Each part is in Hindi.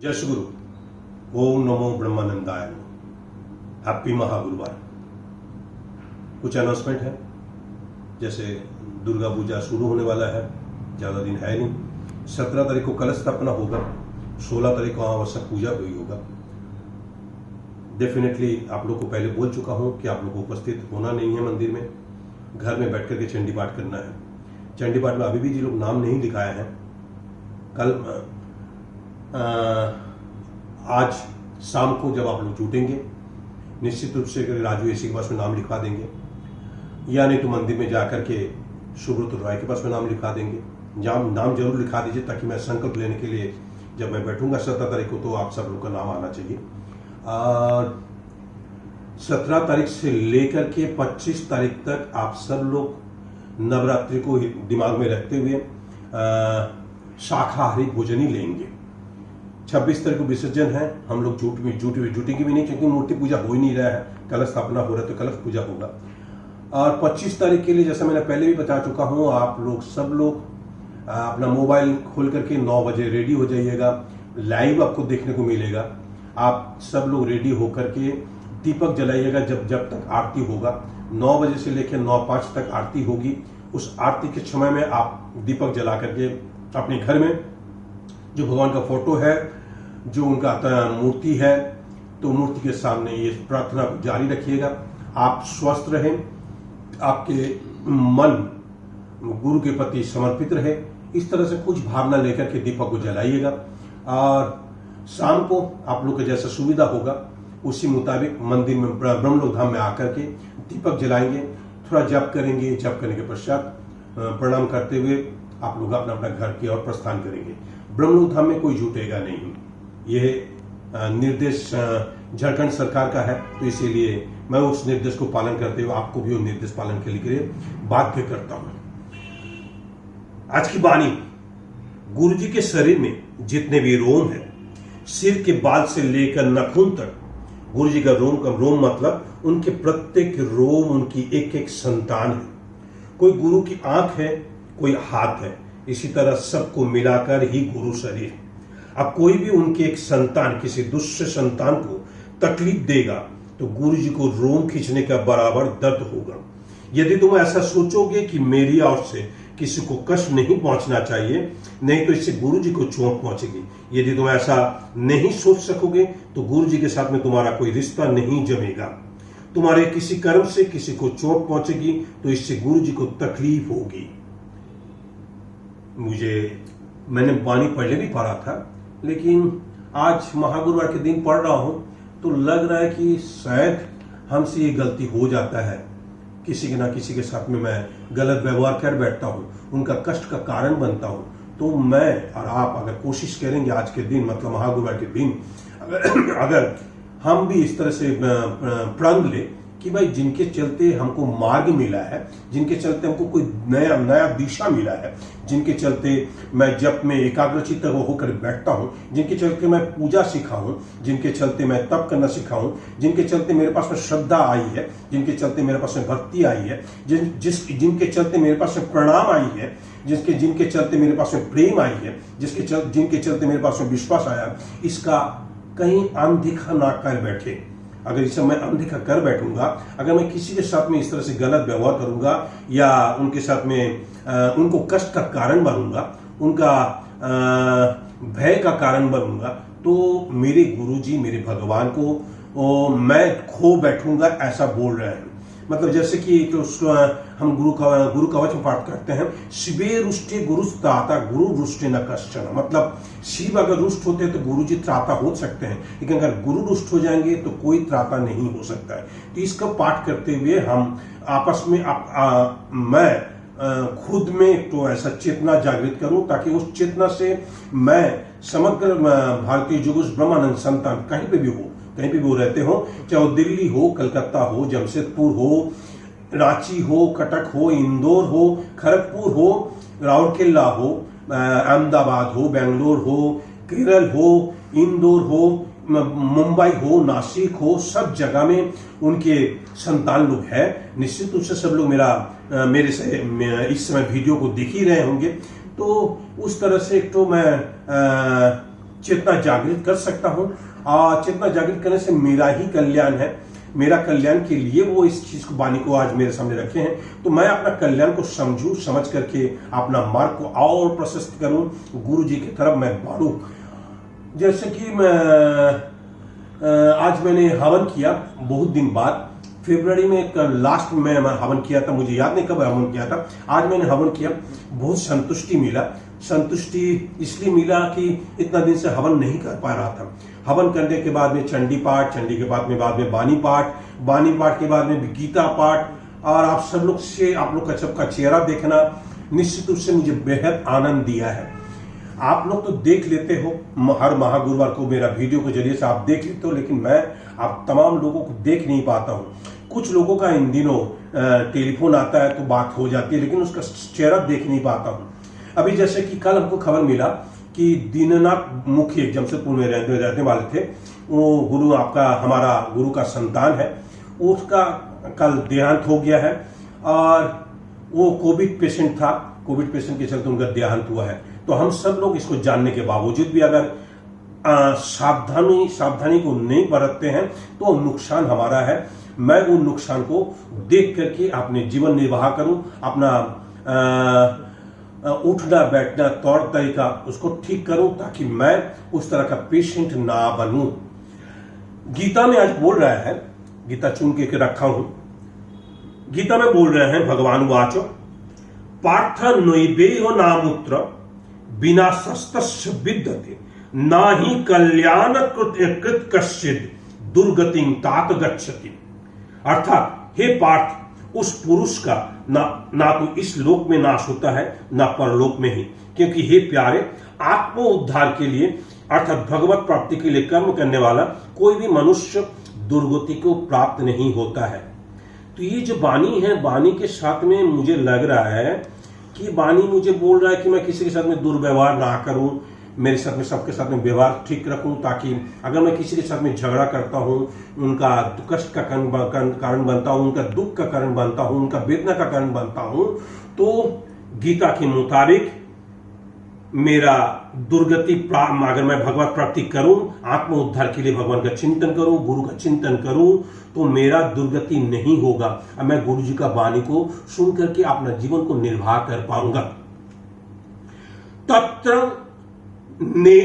जय श्री गुरु। ओम नमो ब्रह्मानंदाय। हैप्पी महागुरुवार। कुछ अनाउंसमेंट है, जैसे दुर्गा पूजा शुरू होने वाला है, ज़्यादा दिन है नहीं। 17 तारीख को कलश स्थापना होगा, 16 तारीख को आवश्यक पूजा हुई होगा। डेफिनेटली आप लोग को पहले बोल चुका हूं कि आप लोग को उपस्थित होना नहीं है मंदिर में, घर में बैठ करके चंडी पाठ करना है। चंडी पाठ में अभी भी जो लोग नाम नहीं लिखाए हैं, कल आज शाम को जब आप लोग जुटेंगे, निश्चित रूप से राजू एसी के पास में नाम लिखवा देंगे, या नहीं तो मंदिर में जाकर के सुब्रत रॉय के पास में नाम लिखवा देंगे। नाम जरूर लिखा दीजिए, ताकि मैं संकल्प लेने के लिए जब मैं बैठूंगा 17 तारीख को, तो आप सब लोग का नाम आना चाहिए। और 17 तारीख से लेकर के 25 तारीख तक आप सब लोग नवरात्रि को दिमाग में रखते हुए शाकाहारी भोजन ही लेंगे। 26 तारीख को विसर्जन है, हम लोग जुटेंगे भी नहीं, क्योंकि मूर्ति पूजा हो ही नहीं रहा है। कलश स्थापना हो रहा है तो कलश पूजा होगा। और 25 तारीख के लिए, जैसा मैंने पहले भी बता चुका हूं, आप लोग सब लोग अपना मोबाइल खोल करके 9 बजे रेडी हो जाइएगा। लाइव आपको देखने को मिलेगा। आप सब लोग रेडी होकर के दीपक जलाइएगा जब तक आरती होगा। 9 बजे से लेकर 9:05 तक आरती होगी। उस आरती के समय में आप दीपक जला करके अपने घर में जो भगवान का फोटो है, जो उनका मूर्ति है, तो मूर्ति के सामने ये प्रार्थना जारी रखिएगा। आप स्वस्थ रहें, आपके मन गुरु के प्रति समर्पित रहे, इस तरह से कुछ भावना लेकर के दीपक को जलाइएगा। और शाम को आप लोग को जैसा सुविधा होगा उसी मुताबिक मंदिर में ब्रह्मलोक धाम में आकर के दीपक जलाएंगे, थोड़ा जप करेंगे। जप करने के पश्चात प्रणाम करते हुए आप लोग अपना अपना घर की ओर प्रस्थान करेंगे। ब्रह्मलोक धाम में कोई जुटेगा नहीं। यह निर्देश झारखंड सरकार का है, तो इसीलिए मैं उस निर्देश को पालन करते हुए आपको भी उस निर्देश पालन के लिए बाध्य करता हूं। आज की वाणी, गुरु जी के शरीर में जितने भी रोम है, सिर के बाल से लेकर नाखून तक, गुरु जी का रोम मतलब उनके प्रत्येक रोम उनकी एक एक संतान है। कोई गुरु की आंख है, कोई हाथ है, इसी तरह सबको मिलाकर ही गुरु शरीर है। अब कोई भी उनके एक संतान, किसी दूसरे संतान को तकलीफ देगा तो गुरु जी को रोम खींचने का बराबर दर्द होगा। यदि तुम ऐसा सोचोगे कि मेरी ओर से किसी को कष्ट नहीं पहुंचना चाहिए, नहीं तो इससे गुरु जी को चोट पहुंचेगी। यदि तुम ऐसा नहीं सोच सकोगे तो गुरु जी के साथ में तुम्हारा कोई रिश्ता नहीं जमेगा। तुम्हारे किसी कर्म से किसी को चोट पहुंचेगी तो इससे गुरु जी को तकलीफ होगी। मैंने वाणी पहले भी पढ़ा था, लेकिन आज महागुरुवार के दिन पढ़ रहा हूं तो लग रहा है कि शायद हमसे ये गलती हो जाता है। किसी के ना किसी के साथ में मैं गलत व्यवहार कर बैठता हूं, उनका कष्ट का कारण बनता हूं। तो मैं और आप अगर कोशिश करेंगे आज के दिन, मतलब महागुरुवार के दिन, अगर हम भी इस तरह से प्रण ले कि भाई जिनके चलते हमको मार्ग मिला है, जिनके चलते हमको कोई नया दिशा मिला है, जिनके चलते मैं जप में एकाग्रचित्त होकर बैठता हूं, जिनके चलते मैं पूजा सीखा हूं, जिनके चलते मैं तप करना सीखा हूं, जिनके चलते मेरे पास में श्रद्धा आई है, जिनके चलते मेरे पास में भक्ति आई है, जिनके चलते मेरे पास में प्रणाम आई है, जिनके चलते मेरे पास में प्रेम आई है, जिनके चलते मेरे पास में विश्वास आया, इसका कहीं अनदेखा ना कर बैठे। अगर इसे मैं अनदेखा कर बैठूंगा, अगर मैं किसी के साथ में इस तरह से गलत व्यवहार करूंगा या उनके साथ में उनको कष्ट का कारण बनूंगा, उनका भय का कारण बनूंगा, तो मेरे गुरुजी, मेरे भगवान को मैं खो बैठूंगा, ऐसा बोल रहे हैं। मतलब जैसे कि हम गुरु कवच में पाठ करते हैं, शिवे रुष्टे गुरु त्राता गुरु रुष्टे न कश्चन। मतलब शिव अगर रुष्ट होते हैं तो गुरु जी त्राता हो सकते हैं, लेकिन अगर गुरु रुष्ट हो जाएंगे तो कोई त्राता नहीं हो सकता है। तो इसका पाठ करते हुए हम आपस में मैं खुद में तो ऐसा चेतना जागृत करूं, ताकि उस चेतना से मैं समग्र भारतीय जुगुष ब्रह्मानंद संतान कहीं पे भी वो रहते हो, चाहे वो दिल्ली हो, कलकत्ता हो, जमशेदपुर हो, रांची हो, कटक हो, इंदौर हो, खड़गपुर हो, राउरकेला हो, अहमदाबाद हो, बेंगलोर हो, केरल हो, इंदौर हो, मुंबई हो, नासिक हो, सब जगह में उनके संतान लोग हैं। निश्चित रूप से सब लोग मेरे से इस समय वीडियो को देख ही रहे होंगे। तो उस तरह से एक तो मैं चेतना जागृत कर सकता हूं। और चेतना जागृत करने से मेरा ही कल्याण है, मेरा कल्याण के लिए वो इस चीज को, वाणी को आज मेरे सामने रखे हैं। तो मैं अपना कल्याण को समझूं, समझ करके अपना मार्ग को और प्रशस्त करूं, गुरु जी की तरफ मैं बढ़ूं। जैसे कि आज मैंने हवन किया बहुत दिन बाद, फरवरी में लास्ट में मैं हवन किया था, मुझे याद नहीं कब हवन किया था। आज मैंने हवन किया, बहुत संतुष्टि मिला। संतुष्टि इसलिए मिला कि इतना दिन से हवन नहीं कर पा रहा था। हवन करने के बाद में चंडी पाठ, चंडी के बाद में बानी पाठ, बानी पाठ के बाद में गीता पाठ, और आप सब लोग से, आप लोग का सबका चेहरा देखना निश्चित रूप से मुझे बेहद आनंद दिया है। आप लोग तो देख लेते हो, हर महागुरुवार को मेरा वीडियो के जरिए से आप देख लेते हो, लेकिन मैं आप तमाम लोगों को देख नहीं पाता हूं। कुछ लोगों का इन दिनों टेलीफोन आता है तो बात हो जाती है, लेकिन उसका चेहरा देख नहीं पाता हूं। अभी जैसे कि कल हमको खबर मिला कि दीननाथ मुखी जमशेदपुर में रहने वाले थे, वो गुरु, आपका हमारा गुरु का संतान है, उसका कल देहांत हो गया है। और वो कोविड पेशेंट था, कोविड पेशेंट के चलते उनका देहांत हुआ है। तो हम सब लोग इसको जानने के बावजूद भी अगर सावधानी को नहीं बरतते हैं तो नुकसान हमारा है। मैं उन नुकसान को देख करके अपने जीवन निर्वाह करूं, अपना उठना बैठना तौर तरीका उसको ठीक करूं, ताकि मैं उस तरह का पेशेंट ना बनूं। गीता में आज बोल रहा है, गीता चुन के रखा हूं, गीता में बोल रहे हैं भगवान वाचो पार्थ नैवेह नामुत्र बिना शस्त्रस्य विद्यते ना ही कल्याण कृत कश्चित दुर्गतिं तात गच्छति। अर्थात हे पार्थ, उस पुरुष का ना तो इस लोक में नाश होता है ना परलोक में ही, क्योंकि हे प्यारे, आत्म उद्धार के लिए अर्थात भगवत प्राप्ति के लिए कर्म करने वाला कोई भी मनुष्य दुर्गति को प्राप्त नहीं होता है। तो ये जो वाणी है, वाणी के साथ में मुझे लग रहा है कि वाणी मुझे बोल रहा है कि मैं किसी के साथ में दुर्व्यवहार ना करूं, मेरे साथ में सबके साथ में व्यवहार ठीक रखूं, ताकि अगर मैं किसी के साथ में झगड़ा करता हूं, उनका कष्ट का कारण बनता हूं, उनका दुख का कारण बनता हूं, उनका वेदना का कारण बनता हूं, तो गीता के मुताबिक मेरा दुर्गति, अगर मैं भगवत प्राप्ति करूं, आत्म उद्धार के लिए भगवान का चिंतन करूं, गुरु का चिंतन करूं, तो मेरा दुर्गति नहीं होगा। अब मैं गुरु जी का वाणी को सुन करके अपना जीवन को निर्वाह कर पाऊंगा। तत्र ने,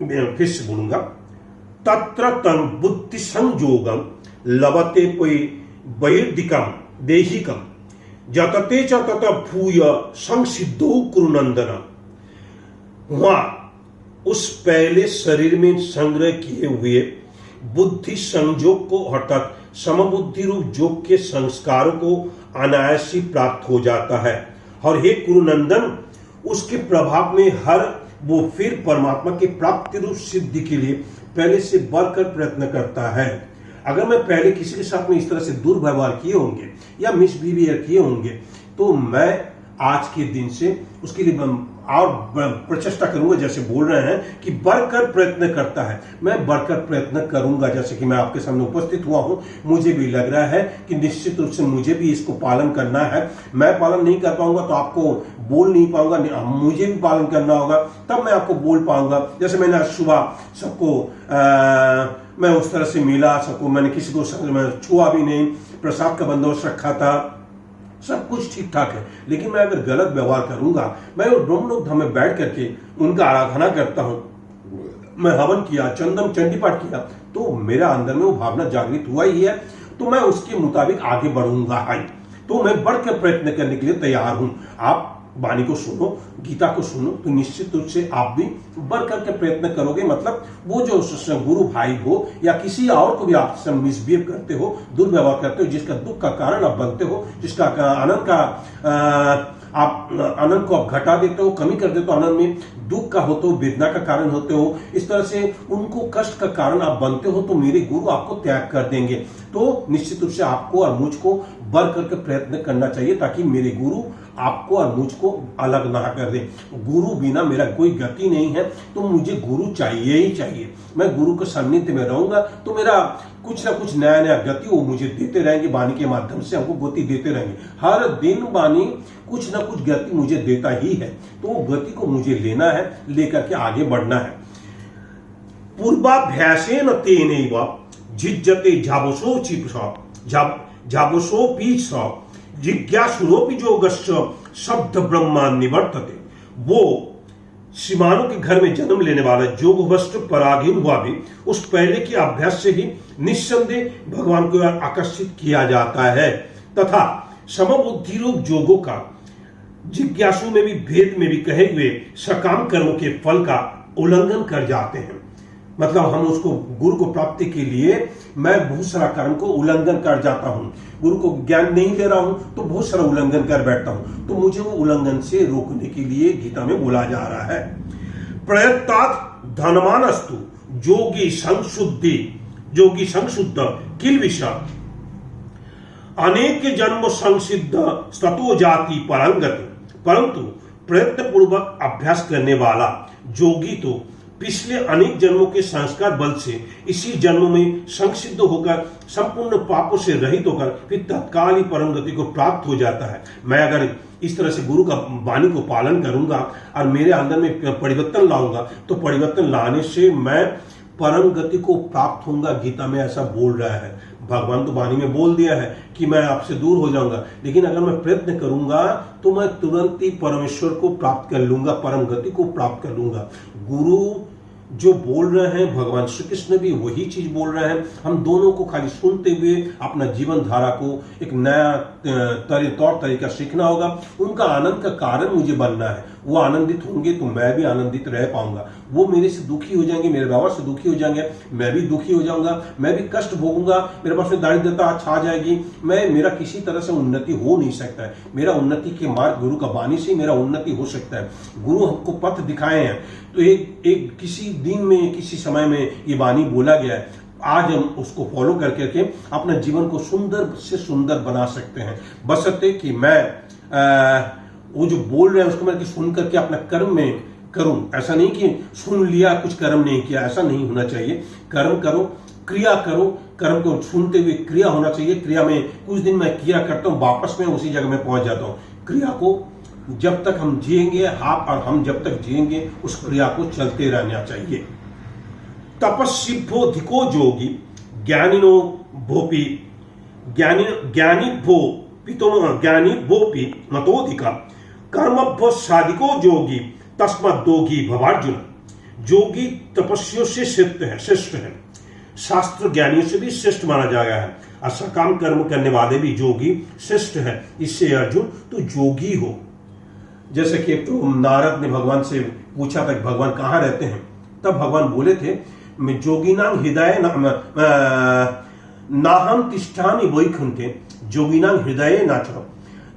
फिर से बोलूंगा, तत्र तन बुद्धि संयोगम लभते वैदिकम देहिकम जतते च तत भूय संसिद्धो कुरुनंदन। वहां उस पहले शरीर में संग्रह किए हुए बुद्धि संयोग को अर्थात समबुद्धि रूप योग के संस्कारों को अनायास ही प्राप्त हो जाता है। और हे कुरुनंदन, उसके प्रभाव में हर वो फिर परमात्मा की प्राप्ति रूप सिद्धि के लिए पहले से बढ़कर प्रयत्न करता है। अगर मैं पहले किसी के साथ में इस तरह से दुर्व्यवहार किए होंगे या मिसबिहेवियर किए होंगे, तो मैं आज के दिन से उसके लिए और प्रचेष्टा करूंगा। जैसे बोल रहे हैं कि बढ़कर प्रयत्न करता है, मैं बढ़कर प्रयत्न करूंगा। जैसे कि मैं आपके सामने उपस्थित हुआ हूं, मुझे भी लग रहा है कि निश्चित रूप से मुझे भी इसको पालन करना है। मैं पालन नहीं कर पाऊंगा तो आपको बोल नहीं पाऊंगा, मुझे भी पालन करना होगा, तब मैं आपको बोल पाऊंगा। जैसे मैंने आज सुबह सबको मैं उस तरह से मिला, सबको मैंने किसी को छुआ भी नहीं, प्रसाद का बंदोबस्त रखा था, सब कुछ ठीक ठाक है। लेकिन मैं अगर गलत व्यवहार करूंगा, मैं ब्रह्म लोक धाम में बैठ करके उनका आराधना करता हूं, मैं हवन किया, चंडी पाठ किया, तो मेरा अंदर में वो भावना जागृत हुआ ही है, तो मैं उसके मुताबिक आगे बढ़ूंगा। तो मैं बढ़कर प्रयत्न करने के लिए तैयार हूं। आप वाणी को सुनो, गीता को सुनो, तो निश्चित रूप से आप भी बढ़ करके प्रयत्न करोगे। मतलब वो जो गुरु भाई हो या किसी और को भी आप मिसबिहेव करते हो, दुर्व्यवहार करते हो, जिसका दुख का कारण आप बनते हो, जिसका आनंद का आप आनंद को आप घटा देते हो, कमी कर देते हो, आनंद में दुख का होते हो, वेदना का कारण होते हो, इस तरह से उनको कष्ट का कारण आप बनते हो, तो मेरे गुरु आपको त्याग कर देंगे। तो निश्चित रूप से आपको और मुझको बढ़ करके प्रयत्न करना चाहिए, ताकि मेरे गुरु आपको और मुझको अलग ना कर दे। गुरु बिना मेरा कोई गति नहीं है, तो मुझे गुरु चाहिए ही चाहिए। मैं गुरु के सान्निध्य में रहूंगा तो मेरा कुछ ना कुछ नया नया गति वो मुझे देते रहेंगे, वाणी के माध्यम से हमको गति देते रहेंगे। हर दिन वाणी कुछ ना कुछ गति मुझे देता ही है, तो वो गति को मुझे लेना है, लेकर के आगे बढ़ना है। पूर्वाभ्यासेन तेनैव जिज्यते झाबसोऽपि स जिज्ञासुरोऽपि योगस्य शब्द ब्रह्मा निवर्तते। वो सीमानों के घर में जन्म लेने वाला योगभ्रष्ट पराधीन हुआ भी उस पहले के अभ्यास से ही निस्संदेह भगवान को आकर्षित किया जाता है तथा समबुद्धि रूप योगों का जिज्ञासु में भी भेद में भी कहे हुए सकाम कर्मों के फल का उल्लंघन कर जाते हैं। मतलब हम उसको गुरु को प्राप्ति के लिए मैं बहुत सारा कर्म को उल्लंघन कर जाता हूं, गुरु को ज्ञान नहीं दे रहा हूं तो बहुत सारा उल्लंघन कर बैठता हूं, तो मुझे वो उल्लंघन से रोकने के लिए गीता में बोला जा रहा है। प्रयत्तात् धनमानस्तु योगी संशुद्ध किल्बिष अनेक जन्म संसिद्ध ततो जाति परंगति। परंतु प्रयत्न पूर्वक अभ्यास करने वाला योगी तो पिछले अनेक जन्मों के संस्कार बल से इसी जन्म में संसिद्ध होकर संपूर्ण पापों से रहित होकर फिर तत्काल ही परम गति को प्राप्त हो जाता है। मैं अगर इस तरह से गुरु का वाणी को पालन करूंगा और मेरे अंदर में परिवर्तन लाऊंगा तो परिवर्तन लाने से मैं परम गति को प्राप्त होऊंगा। गीता में ऐसा बोल रहा है, भगवान तो वाणी में बोल दिया है कि मैं आपसे दूर हो जाऊंगा, लेकिन अगर मैं प्रयत्न करूंगा तो मैं तुरंत ही परमेश्वर को प्राप्त कर लूंगा, परम गति को प्राप्त कर लूंगा। गुरु जो बोल रहे हैं, भगवान श्री कृष्ण भी वही चीज बोल रहे हैं। हम दोनों को खाली सुनते हुए अपना जीवन धारा को एक नया तौर तरीका सीखना होगा। उनका आनंद का कारण मुझे बनना है, वो आनंदित होंगे तो मैं भी आनंदित रह पाऊंगा। वो मेरे से दुखी हो जाएंगे, मेरे व्यवहार से दुखी हो जाएंगे, मैं भी दुखी हो जाऊंगा, मैं भी कष्ट भोगूंगा, मेरे पास में दारिद्रता छा जाएगी, मेरा किसी तरह से उन्नति हो नहीं सकता है। मेरा उन्नति के मार्ग गुरु का वाणी से मेरा उन्नति हो सकता है। गुरु हमको पथ दिखाए हैं तो एक किसी दिन में किसी समय में ये वाणी बोला गया है, आज हम उसको फॉलो करके अपना जीवन को सुंदर से सुंदर बना सकते हैं। बशर्ते कि मैं वो जो बोल रहे हैं उसको मैं सुन करके अपना कर्म में करूं। ऐसा नहीं कि सुन लिया कुछ कर्म नहीं किया, ऐसा नहीं होना चाहिए। कर्म करो, क्रिया करो, कर्म को सुनते हुए क्रिया होना चाहिए। क्रिया में कुछ दिन मैं क्रिया करता हूं, वापस में उसी जगह में पहुंच जाता हूं। क्रिया को जब तक हम जिएंगे, आप और हम जब तक जिएंगे उस क्रिया को चलते रहना चाहिए। तपस्विभ्योऽधिको योगी ज्ञानिनो भोपि ज्ञानिभ्योऽपि मतोऽधिका कर्मभ्यो साधिको योगी तस्मद्योगी भवार्जुन। योगी तपस्वियों से श्रेष्ठ है, शास्त्र ज्ञानियों से भी श्रेष्ठ माना जा गया है, और सकाम कर्म करने वाले भी योगी श्रेष्ठ है। इससे अर्जुन तू योगी हो। जैसे कि तो नारद ने भगवान से पूछा था कि भगवान कहाँ रहते हैं, तब भगवान बोले थे मैं जोगिनां हृदय नाहं तिष्ठामि वैकुंठे जोगिनां हृदये न च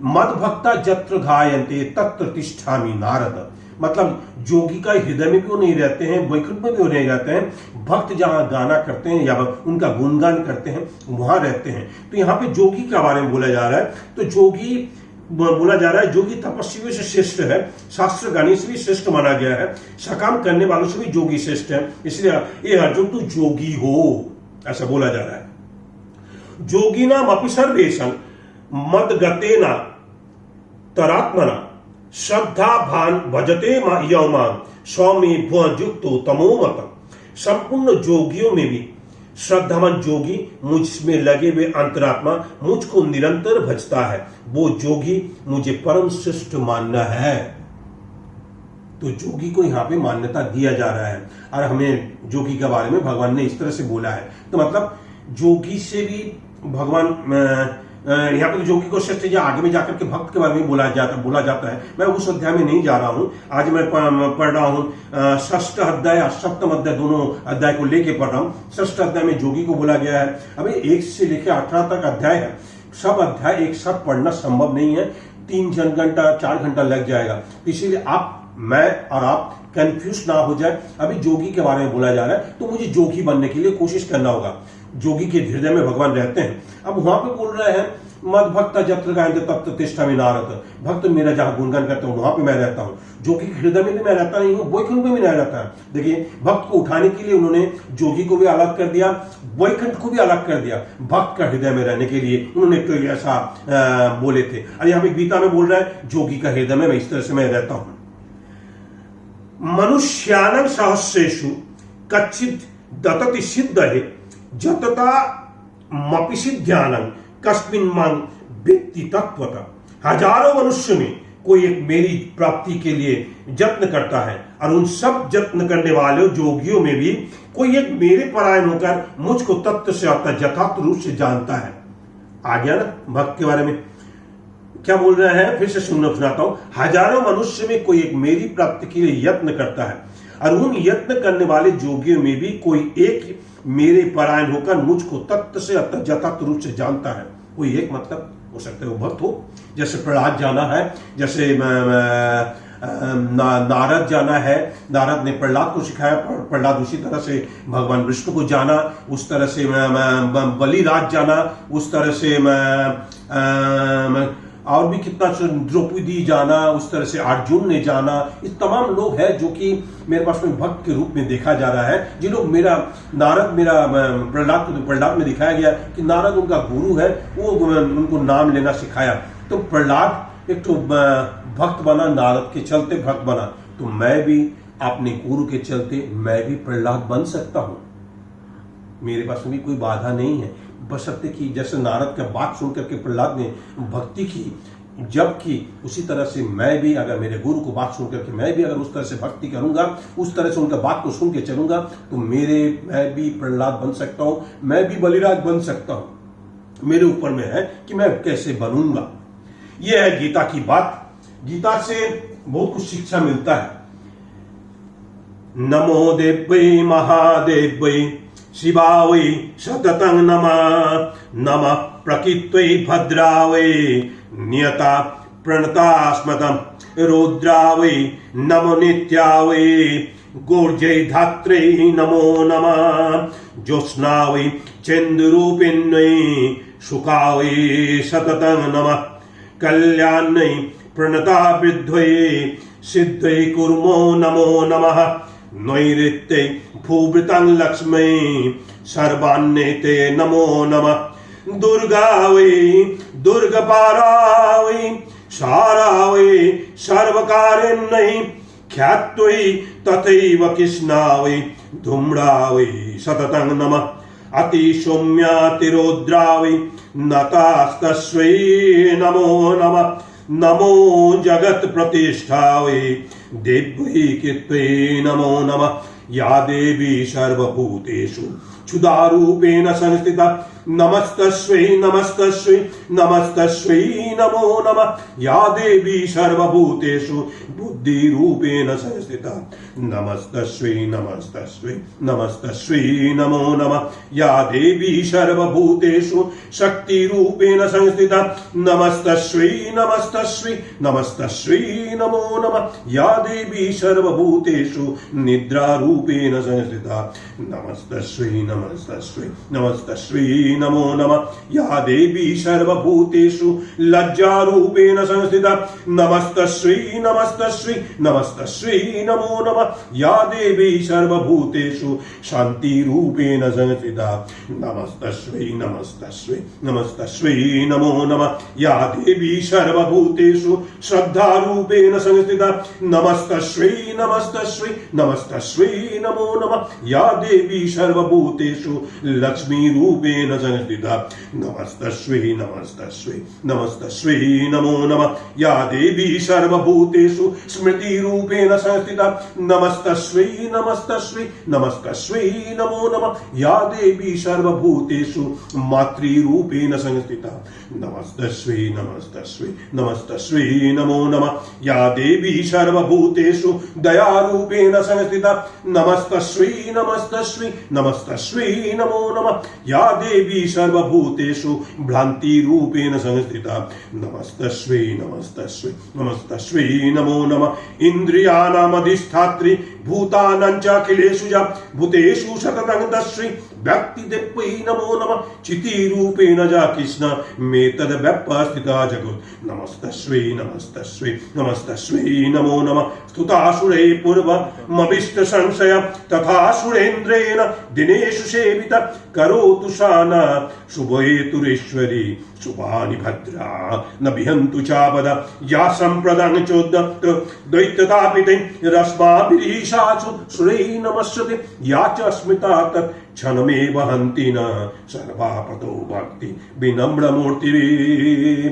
मद्भक्ता जत्र गायन्ते तत्र तिष्ठामि नारद। मतलब जोगी का हृदय में भी वो नहीं रहते हैं, वैकुंठ में भी वो नहीं रहते हैं। भक्त जहां गाना करते हैं या उनका गुणगान करते हैं वहां रहते हैं। तो यहाँ पे जोगी के बारे में बोला जा रहा है। तो जोगी बोला जा रहा है, जोगी तपस्वियों से श्रेष्ठ है, शास्त्र ज्ञानी से भी श्रेष्ठ माना गया है, सकाम करने वालों से भी जोगी श्रेष्ठ है। इसलिए ये अर्जुन तू जोगी हो, ऐसा बोला जा रहा है। जोगिनाम अपि सर्वेषां मद्गतेन तरात्मना श्रद्धा भान भजते यौमान स्वामी भुक्तो तमोमत। संपूर्ण जोगियों में भी श्रद्धावान जोगी मुझ में लगे हुए अंतरात्मा मुझको निरंतर भजता है, वो जोगी मुझे परम श्रेष्ठ मानना है। तो जोगी को यहाँ पे मान्यता दिया जा रहा है और हमें जोगी के बारे में भगवान ने इस तरह से बोला है। तो मतलब जोगी से भी भगवान यहाँ पे जोगी को श्रेष्ठ या आगे में जाकर के भक्त के बारे में बोला जाता है। मैं उस अध्याय में नहीं जा रहा हूँ, आज मैं पढ़ रहा हूँ षष्ठ अध्याय और सप्तम अध्याय, दोनों अध्याय को लेके पढ़ रहा हूँ। षष्ठ अध्याय में जोगी को बोला गया है। अभी 1 से लेकर 18 तक अध्याय है। सब अध्याय एक साथ पढ़ना संभव नहीं है, 3 घंटा 4 घंटा लग जाएगा। इसीलिए मैं और आप कंफ्यूज ना हो जाए। अभी जोगी के बारे में बोला जा रहा है, तो मुझे जोगी बनने के लिए कोशिश करना होगा। जोगी के हृदय में भगवान रहते हैं। अब वहां पे बोल रहे हैं मद भक्त जत्र गायन्ते तत्र तिष्ठामि नारद। भक्त मेरा जहां गुणगान करते हैं वहां पे मैं रहता हूँ। जोगी के हृदय में भी मैं रहता नहीं हूँ, वैकुंठ में भी नहीं रहता है। देखिए, भक्त को उठाने के लिए उन्होंने जोगी को भी अलग कर दिया, वैकुंठ को भी अलग कर दिया। भक्त का हृदय में रहने के लिए उन्होंने तो ऐसा बोले थे। और यहाँ पे गीता में बोल रहा है जोगी का हृदय में इस तरह से मैं रहता हूँ। मनुष्यानां सहस्रेषु कच्चित दतति सिद्धये जतता मपि सिद्ध्यानं कस्मिन् मां वित्ति तत्वतः। हजारों मनुष्य में कोई एक मेरी प्राप्ति के लिए यत्न करता है और उन सब यत्न करने वाले योगियों में भी कोई एक मेरे परायण होकर मुझको तत्व से यथार्थ रूप से जानता है। आ गया ना भक्त के बारे में क्या बोल रहे हैं, फिर से सुनाता हूं। हजारों मनुष्य में कोई एक मेरी प्राप्ति के लिए यत्न करता है और उन यत्न करने वाले योगियों में भी कोई एक मेरे परायण होकर मुझको तत्व से यथार्थ रूप से जानता है। कोई एक मतलब हो सकता है वो भक्त हो, जैसे प्रहलाद जाना है, जैसे नारद जाना है, नारद ने प्रहलाद को सिखाया, प्रहलाद उसी तरह से भगवान विष्णु को जाना, उस तरह से बलिराज जाना, उस तरह से और भी कितना द्रौपदी जाना, उस तरह से अर्जुन ने जाना। ये तमाम लोग हैं जो कि मेरे पास में भक्त के रूप में देखा जा रहा है। जिन लोग प्रहलाद में दिखाया गया कि नारद उनका गुरु है, वो उनको नाम लेना सिखाया। तो प्रहलाद एक तो भक्त बना, नारद के चलते भक्त बना। तो मैं भी अपने गुरु के चलते मैं भी प्रहलाद बन सकता हूं। मेरे पास में भी कोई बाधा नहीं है, बशर्ते कि जैसे नारद का बात सुन करके प्रहलाद ने भक्ति की, जबकि उसी तरह से मैं भी अगर मेरे गुरु को बात सुन करके मैं भी अगर उस तरह से भक्ति करूंगा, उस तरह से उनका बात को सुन के चलूंगा, तो मैं भी प्रहलाद बन सकता हूं, मैं भी बलिराज बन सकता हूं। मेरे ऊपर में है कि मैं कैसे बनूंगा। यह है गीता की बात। गीता से बहुत कुछ शिक्षा मिलता है। नमो देव्यै महादेव्यै शिवावै सततं नमः। नमः प्रकृत्यै भद्रावै नियता प्रणतास्मतं। रुद्रावै नमो नित्यावै गोर्जै धात्रै नमो नमः। ज्योत्स्नावै चन्द्ररूपिण्यै शुकावै सततं नमः। कल्याण्यै प्रणता वृद्ध्यै सिद्ध्यै कुर्मो नमो नमः। नैऋत्यै भूवृतं लक्ष्मै सर्वान्यै ते नमो नमः। दुर्गा वै दुर्गपारा वै सारा वै सर्वकारिण्यै ख्यात्यै तथैव कृष्णा वै धूम्रा वै सततं नमः। अतिसौम्यातिरौद्रा वै नतास्तस्यै नमो नमः। नमो जगत प्रतिष्ठावै देव्यै कीर्त्यै नमो नमः। या देवी सर्वभूतेषु क्षुधारूपेण संस्थिता नमस्तस्यै नमस्तस्यै नमस्तस्यै नमो नमः। या देवी सर्वभूतेषु बुद्धिरूपेण संस्थिता नमस्तस्यै नमस्तस्यै नमस्तस्यै नमो नमः। या देवी सर्वभूतेषु शक्तिरूपेण संस्थिता नमस्तस्यै नमस्तस्यै नमस्तस्यै नमो नमः। या देवी सर्वभूतेषु निद्रारूपेण संस्थिता नमस्तस्यै नमस्तस्यै नमस्तस्यै नमो नमः। या देवी सर्वभूतेषु लज्जारूपेण संस्थिता नमस्तस्यै नमस्तस्यै नमस्तस्यै नमो नमः। या देवी सर्वभूतेषु शान्तिरूपेण संस्थिता नमस्तस्यै नमस्तस्यै नमस्तस्यै नमो नमः। या देवी सर्वभूतेषु श्रद्धारूपेण संस्थिता नमस्तस्यै नमस्तस्यै नमस्तस्यै नमो नमः। या देवी सर्वभूतेषु लक्ष्मीरूपेण संस्थिता नमस्तस्यै नमस्तस्यै नमस्तस्यै नमो नमः। या देवी सर्वभूतेषु स्मृतिरूपेण संस्थिता नमस्तस्यै नमस्तस्यै नमस्तस्यै नमो नमः। या देवी सर्वभूतेषु मातृरूपेण संस्थिता नमस्तस्यै नमस्तस्यै नमस्तस्यै नमो नमः। या देवी सर्वभूतेषु दयारूपेण संस्थिता नमस्तस्यै नमस्तस्यै नमस्तस्यै नमो नमः। या देवी सर्वभूतेषु भ्रान्तिरूपेण संस्थिता नमस्तस्यै नमस्तस्यै नमस्तस्यै नमो नमः। इन्द्रियाणामधिष्ठात्री भूतानां च अखिलेषु च भूतेषु सततं तस्यै व्यक्तिदेव्यै नमो नमः। चितिरूपेण च कृष्ण मे तद्व्यवस्थिता जगत् नमस्तस्यै नमस्तस्यै नमस्तस्यै नमो नमः। स्तुतासुरै पूर्वमभीष्ट संशय तथा सुरेन्द्रेण दिनेषु सेविता करोतु शाना शुभेतुरेश्वरी शुभानि भद्रा न विहन्तु चापदा। या सम्प्रदान चोदत्त दैत्यतापिते रश्माभिरीश पिशाचो सुरैः नमस्यते या च अस्मिता तत् क्षणमेव हन्ति न सर्वापतो भक्ति विनम्रमूर्तिभिः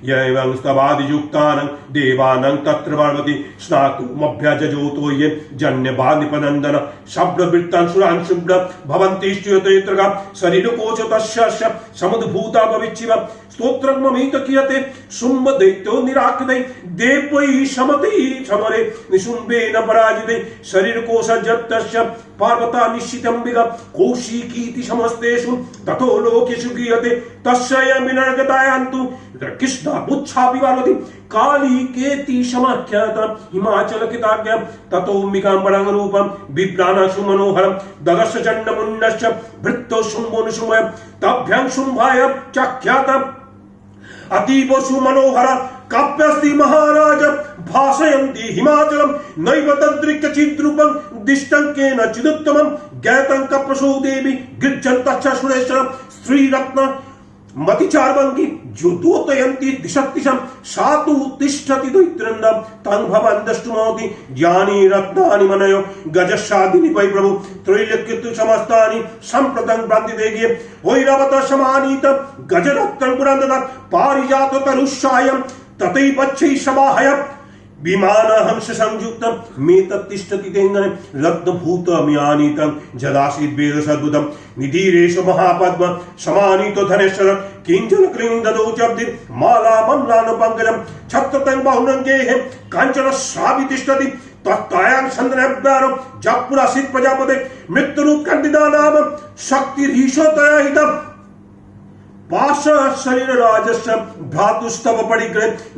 यैवं स्तवादियुक्तानं देवानं तत्र वर्वति स्नातुमभ्यजोतो ये जन्यबानिपनन्दन शब्दवृत्तान् सुरान् शुभ्र भवन्ति स्तुयते शरीरकोश तस्य समुद्भूता भविष्यव स्तोत्रममित कियते शुम्भ दैत्यो निराकृते देवै शमते समरे निशुम्भेन पराजिते शरीरकोशजत्तस्य पार्वता निश्चितम्बिका कौशिकीति समस्तेषु ततो लोकेषु गीयते तस्य विनर्गतायान्तु कृष्णा बुच्छापि वालति काली केति समाख्यात हिमाचल किताज्ञा ततोम्बिकाम्बरं रूपं बिभ्राणाशु मनोहरं ददर्श चण्डमुण्डश्च भृत्तो शुम्भो निशुम्भय तभ्यां शुम्भाय चाख्यात अतीव सुमनोहर काप्यस्ति महाराज भाषयन्ति हिमाचलं नैव तद्रिक्यचिद्रूपं दिष्टङ्केन चिदुत्तमं ज्ञातं कप्रसो देवी गिर्जन्तश्च सुरेश्वरं स्त्रीरत्न मतिचार्वङ्गी जो दोतयन्ति दिशक्तिशं सातु तिष्ठति दैत्रन्दं तं भवन् द्रष्टुमोति ज्ञानी रत्नानि मनयो गजशादिनि वै प्रभु त्रैलोक्यतु समस्तानि सम्प्रदं भ्रान्तिदेगे वैरवत समानीत गजरत्नं पुरन्दत पारिजात तरुषायं तथैवच्छै समाहय विमानहंस संयुक्तं मे तत्तिष्ठति तेङ्गने रत्नभूतमयानीतं जदासीद् वेदसद्भुतं निधीरेश महापद्म समानीतो धनेश्वर किञ्चन क्रीन्ददौ चब्दि माला मन्नानुपङ्कजं छत्रतं बहुनङ्गेः काञ्चन सावितिष्ठति तत्तायां चन्द्रभ्यारो जपुरासीत् प्रजापते मृत्युरुत्कण्ठितानां शक्तिरीशोतया हितम् पाश शरीर राजस्य भ्रातुस्तव परिग्रह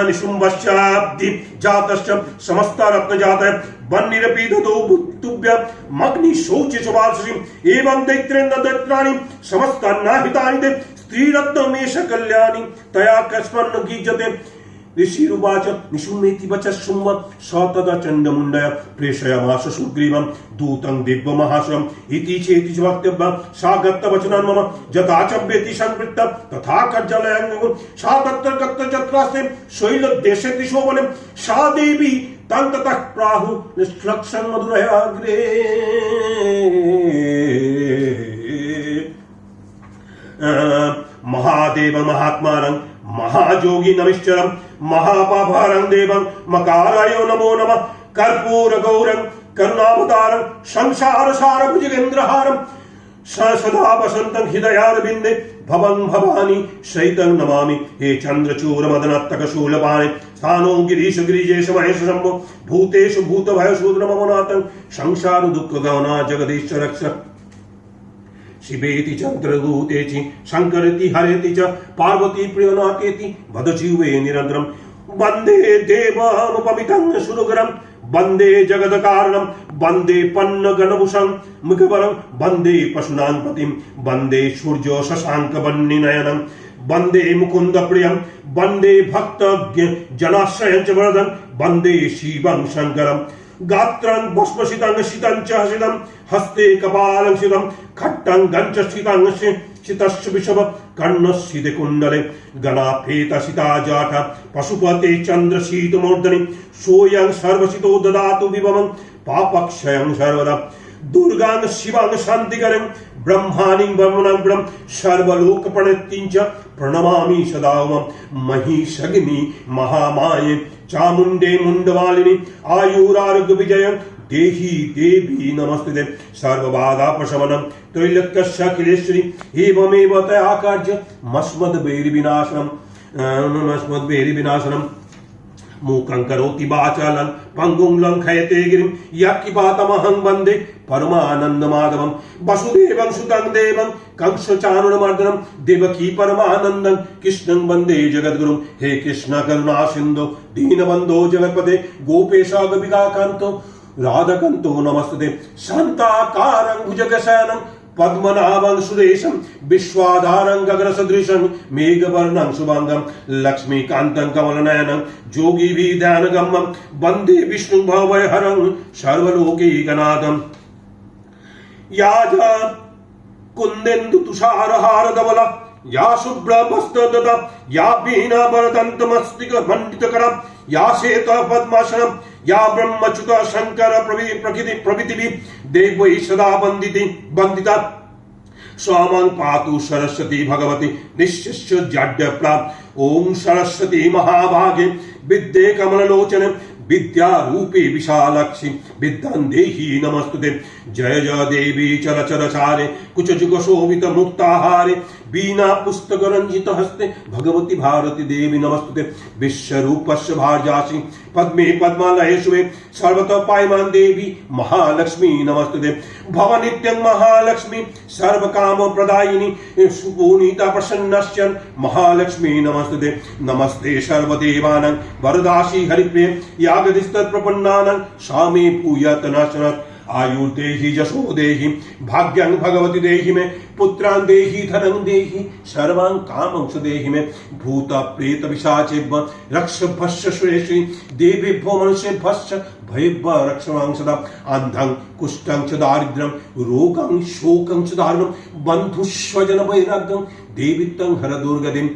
निशुम्भश्चाब्दि जातस्य समस्त रत्न जातः वह्निरपीदतो तुभ्य मग्नि शौच सुवासि एवं दैत्रेन्द्र दैत्राणि समस्तान्नाहितानि ते स्त्रीरत्नमेष कल्याणि तया कस्मन्न गीयते ऋषिरुवाच निशुम्भेति वचः शुम्भ स तदा चण्डमुण्डय प्रेषयामास सुग्रीवं दूतं दिव्यमहाशयम् इति चेति च वक्तव्यं सा गत्तवचनं मम यथा च व्यति संवृत्ता तथा कज्जलयं सा तत्र गत्तचत्रास्ते शैलदेशे दिशोवने सा देवी तं ततः प्राहु निष्लक्षं मधुरयाग्रे महादेव महात्मानं महाजोगी नमिश्चरं महापाभारं देवं मकारायो नमो नमः कर्पूर गौरं करुणावतारं संसार सार भुजगेन्द्रहारं सदा वसन्तं हृदयारविन्दे भवं भवानी शैतं नमामि हे चन्द्रचूर मदनत्तक शूलपाणे स्थानो गिरीश गिरिजेश महेश शम्भो भूतेषु भूतभयशूद्र मम नाथं संसार दुःख गहना जगदीश रक्ष शिवेति चन्द्रदूतेति शङ्करेति हरेति च पार्वती प्रियनाथेति वदजीवे निरन्तरं वन्दे देवमुपमितं सुरगरं वन्दे जगत्कारणं वन्दे पन्नगणभूषं मुखबलं वन्दे पशूनां पतिं वन्दे सूर्यो शशाङ्कवह्निनयनं वन्दे मुकुन्द प्रियं वन्दे भक्तजनाश्रयं च वरदं वन्दे शिवं शङ्करं गात्रं भस्मसितं शीतं च हसितं हस्ते कपालं शितं खट्टं गञ्च शितं शितस्य विषभ कर्णस्थिते कुण्डले गणाफेतसिता जाठ पशुपते चन्द्रशीतमूर्धनि सोऽयं सर्वसितो ददातु विभवं पापक्षयं सर्वदा दुर्गां शिवां शान्तिकरं ब्रह्माणि ब्रह्मणं सर्वलोकप्रणतिं च प्रणमामि सदा महिषग्नि महामाये चामुण्डे मुण्डमालिनि आयुरारोग्य विजयं देहि देवी नमस्ते सर्वबाधापशमनं त्रैलोक्यस्य अखिलेश्वरी एवमेव तया कार्यमस्मद्वैरिविनाशनं मूकं करोति वाचालं पङ्गुं लङ्घयते गिरिं यत्किपातमहं वन्दे परमानन्दमाधवं वसुदेवं सुतं देवं कंसचाणूरमर्दनं देवकी परमानन्दं कृष्णं वन्दे जगद्गुरुं हे कृष्ण करुणा सिन्धो दीनबन्धो जगत्पते गोपेश गोपिकान्तो राधकन्तो नमस्ते शान्ताकारं भुजगशयनं पद्मनाभं सुरेशं विश्वाधारं गगनसदृशं मेघवर्णं शुभांगं लक्ष्मीकान्तं कमलनयनं योगिभिर्ध्यानगम्यं वन्दे विष्णुं भवभयहरं सर्वलोकैकनाथं या कुन्देन्दु तुषारहारधवला या शुभ्रमस्तदता या वीणावरदन्तमस्तिकमण्डितकरा या श्वेतपद्मासनं या ब्रह्मच्युत शंकर प्रभृति देव सदा बंदिता स्वामं पातु सरस्वती भगवती निश्चिष्य जाड्य प्राप्त। ओम सरस्वती महाभागे विद्ये कमललोचन विद्या रूपे विशालाक्षी विद्यां देहि नमस्तुते। जय जय देवी चर सारे कुछ जुग शोभित मुक्ताहारे बीना पुस्तक रंजित हस्ते भगवती भारती देवी नमस्तुते। विश्वरूपस्य भार्यासि पद्मे पद्मालये शुभे सर्वतः पायमान देवी महालक्ष्मी नमस्तुते। भव नित्यं महालक्ष्मी सर्व काम प्रदायिनी सुपूनिता प्रसन्नस्य महालक्ष्मी नमस्तुते। नमस्ते सर्वदेवानां वरदासी हरिप्रिय यागदिस्तत् प्रपन्नानां सामे पूयत नाशनात्। आयुर्देहि यशो देहि भाग्यं भगवती देहि मे पुत्रान् देहि धनं देहि सर्वान् कामं सुदेहि मे। भूत प्रेत पिशाचेभ्य रक्ष भस्य सुरेशि देवेभ्यो मनुष्येभ्यश्च भयेभ्य रक्षमां सदा। अन्धं कुष्ठं च दारिद्र्यं रोगं शोकं च दारुणं बन्धुस्वजन वैराग्यं देवित्वं हर दुर्गतिं।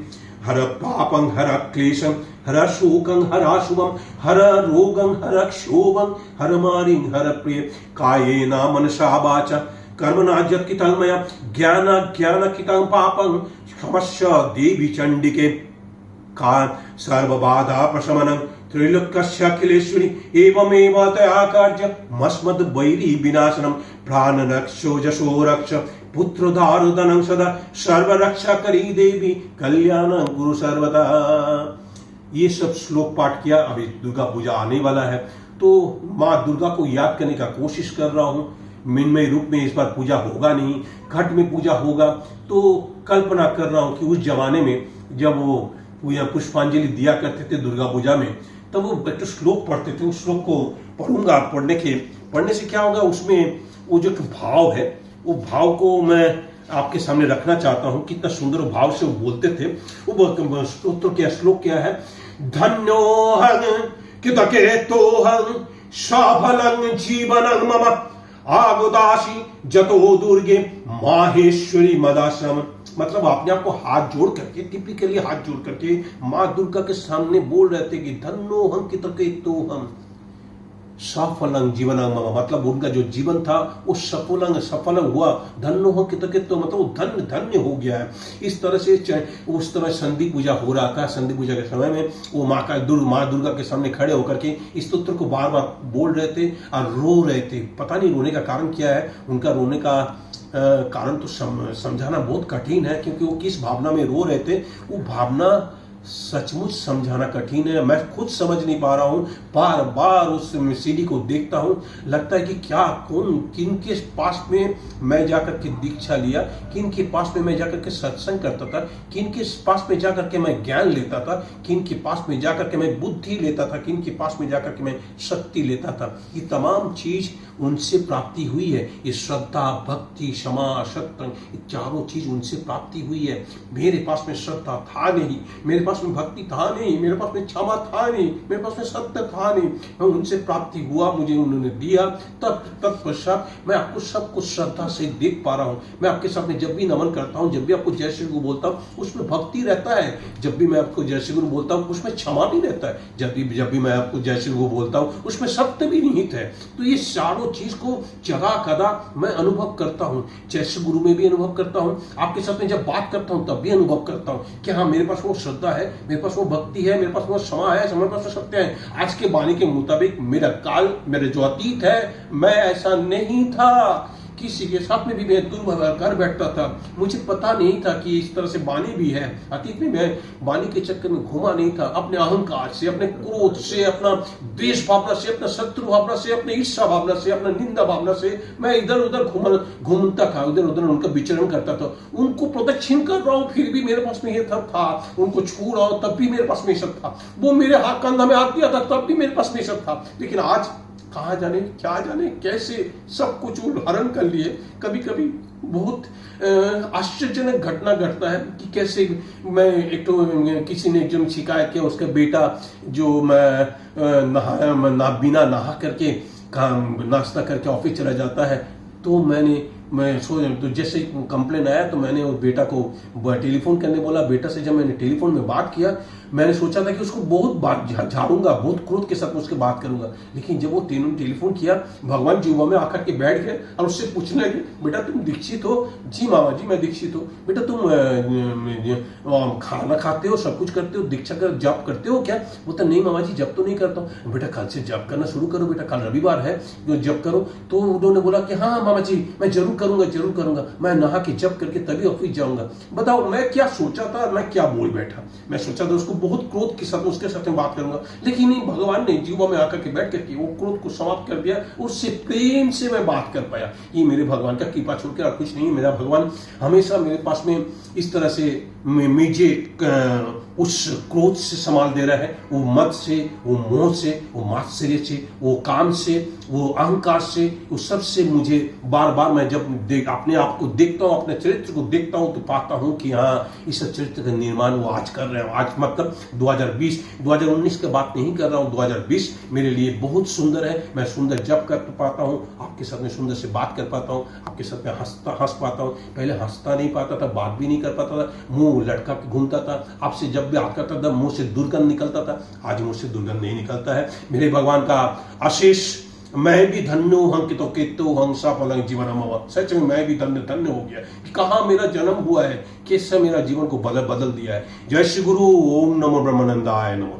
हर पापं हर क्लेशं हर शोकं हर अशुभं हर रोगं हर क्षोभं हर मारिं हर प्रिय। कायेन मनसा वाचा कर्मणा यत् कृतं मया ज्ञानाज्ञानकृतं पापं क्षमस्व देवी चण्डिके। का सर्वबाधा प्रशमनं त्रैलोक्यस्य अखिलेश्वरी एवमेव तया कार्यमस्मद् वैरी विनाशनं। प्राणरक्षो यशो रक्ष पुत्रोद्धार धनं सदा सर्वरक्षा करी देवी कल्याण गुरु सर्वदा। ये सब श्लोक पाठ किया। अभी दुर्गा पूजा आने वाला है तो माँ दुर्गा को याद करने का कोशिश कर रहा हूँ। मृण्मय रूप में इस बार पूजा होगा नहीं, घट में पूजा होगा। तो कल्पना कर रहा हूँ कि उस जमाने में जब वो पूजा पुष्पांजलि दिया करते थे दुर्गा पूजा में, तब वो एक श्लोक पढ़ते थे। उस श्लोक को पढ़ूंगा। पढ़ने से क्या होगा, उसमें वो जो भाव है वो भाव को मैं आपके सामने रखना चाहता हूं। कितना सुंदर भाव से वो बोलते थे। वो स्तोत्र क्या श्लोक क्या है, धन्योहं कृतकेतोहं सफलं जीवनं मम आगोदासी जतो दुर्गे माहेश्वरी मदाश्रम। मतलब अपने आप को हाथ जोड़ करके, टिपिकली हाथ जोड़ करके माँ दुर्गा के सामने बोल रहे थे कि धन्योहं कृतकेतोहं सफलं जीवनं मम। मतलब उनका जो जीवन था वो सफल हुआ। धन्योहं कृतकेतो मतलब वो धन्य हो गया है। इस तरह से उस तरह संधि पूजा हो रहा था। संधि पूजा के समय में वो माँ दुर्गा के सामने खड़े होकर के इस स्तोत्र को बार बार बोल रहे थे और रो रहे थे। पता नहीं रोने का कारण क्या है। उनका रोने का कारण तो समझाना बहुत कठिन है, क्योंकि वो किस भावना में रो रहे थे वो भावना सचमुच समझाना कठिन है। मैं खुद समझ नहीं पा रहा हूँ। बार बार उस सीडी को देखता हूँ, लगता है कि क्या किन के पास में मैं जाकर के दीक्षा लिया, किन के पास में मैं जाकर के सत्संग करता था, किन के पास में जाकर के मैं ज्ञान लेता था, किन के पास में जाकर के मैं बुद्धि लेता था, किन के पास में जाकर के मैं शक्ति लेता था। ये तमाम चीज उनसे प्राप्ति हुई है। ये श्रद्धा भक्ति क्षमा सत्य, ये चारों चीज उनसे प्राप्ति हुई है। मेरे पास में श्रद्धा था नहीं, मेरे पास में भक्ति था नहीं, मेरे पास में क्षमा था नहीं, मेरे पास में सत्य था नहीं। मैं उनसे प्राप्ति हुआ, मुझे उन्होंने दिया। तत्पश्चात मैं आपको सब कुछ श्रद्धा से देख पा रहा हूँ। मैं आपके सामने जब भी नमन करता हूँ, जब भी आपको जय श्री गुरु बोलता हूँ, उसमें भक्ति रहता है। जब भी मैं आपको जय श्री गुरु बोलता हूँ उसमें क्षमा भी रहता है। जब भी मैं आपको जय श्री गुरु बोलता हूँ उसमें सत्य भी निहित है। तो ये चारों चीज को जगा कदा मैं अनुभव करता हूँ। जय श्री गुरु में भी अनुभव करता हूँ, आपके साथ में जब बात करता हूँ तब भी अनुभव करता हूँ कि हाँ मेरे पास वो श्रद्धा है, मेरे पास वो भक्ति है, मेरे पास वो क्षमा है, मेरे पास वो सत्य है। आज के वाणी के मुताबिक मेरा काल, मेरे जो अतीत है, मैं ऐसा नहीं था। किसी के साथ में भी मैं दुर्व्यवहार कर बैठता था। मुझे पता नहीं था कि इस तरह से वाणी भी है। अतीत में मैं वाणी के चक्कर में घुमा नहीं था। अपने अहंकार से, अपने क्रोध से, अपना द्वेष भावना से, अपना शत्रु भावना से, अपने ईर्ष्या भावना से, अपना निंदा भावना से मैं इधर उधर घूमता था, इधर उधर उनका विचरण करता था। उनको प्रदक्षिण कर रहा हूँ फिर भी मेरे पास में ये सब था। उनको छू रहा हूँ तब भी मेरे पास में सब था। वो मेरे हाथ कंधा में हाथ दिया था तब भी मेरे पास में सब था। लेकिन आज कहाँ जाने, क्या जाने, कैसे सब कुछ हरण कर लिए। कभी कभी बहुत आश्चर्यजनक घटना घटता है कि कैसे मैं एक तो किसी ने एकदम शिकायत किया, उसका बेटा जो मैं बिना नहा करके काम नाश्ता करके ऑफिस चला जाता है। तो मैंने मैं सो तो जैसे कंप्लेन आया तो मैंने वो बेटा को टेलीफोन करने बोला। बेटा से जब मैंने टेलीफोन में बात किया, मैंने सोचा था कि उसको बहुत बात झाड़ूंगा, बहुत क्रोध के साथ उसके बात करूंगा, लेकिन जब वो टेलीफोन किया, भगवान जीवा में आकर के बैठ गए और उससे पूछने लगे, बेटा तुम दीक्षित हो? जी मामा जी मैं दीक्षित हूँ। बेटा तुम खाना खाते हो, सब कुछ करते हो, दीक्षा कर जप करते हो क्या? बोलता नहीं मामा जी जप तो नहीं करता हूँ। बेटा कल से जप करना शुरू करो बेटा, कल रविवार है, जप करो। तो उन्होंने बोला कि हाँ मामा जी मैं जरूर करूंगा, मैं नहा के जप करके तभी ऑफिस जाऊंगा। बताओ मैं क्या सोचा था, मैं क्या बोल बैठा। मैं सोचा था उसको बहुत क्रोध के साथ उसके साथ में बात करूंगा, लेकिन नहीं, भगवान ने जीवा में आकर के बैठ करके वो क्रोध को समाप्त कर दिया, उससे प्रेम से मैं बात कर पाया। ये मेरे भगवान का कृपा छोड़कर और कुछ नहीं। मेरा भगवान हमेशा मेरे पास में इस तरह से मुझे उस क्रोध से संभाल दे रहा है, वो मद से, वो मोह से, वो मात्सर्य से, वो काम से, वो अहंकार से, वो सब से मुझे बार बार मैं जब अपने आप को देखता हूँ, अपने चरित्र को देखता हूँ, तो पाता हूँ कि हाँ इस चरित्र का निर्माण वो आज कर रहे हैं। आज मतलब 2019 की बात नहीं कर रहा हूँ, 2020 मेरे लिए बहुत सुंदर है। मैं सुंदर जप कर पाता हूँ, आपके साथ में सुंदर से बात कर पाता हूँ, आपके साथ में हंस पाता हूँ। पहले हंसता नहीं पाता था, बात भी नहीं कर पाता था, मुंह लटका के घूमता था, आपसे जब भी बात करता था मुंह से दुर्गंध निकलता था। आज मुंह से दुर्गंध नहीं निकलता है। मेरे भगवान का आशीष। मैं भी धन्य हूं, हम कितो केतो हंसा पलंग जीवन अमवा। सच में मैं भी धन्य हो गया कि कहां मेरा जन्म हुआ है, कैसे मेरा जीवन को बदल दिया है। जय श्री गुरु। ओम नमो ब्रह्मानंदाय नमो।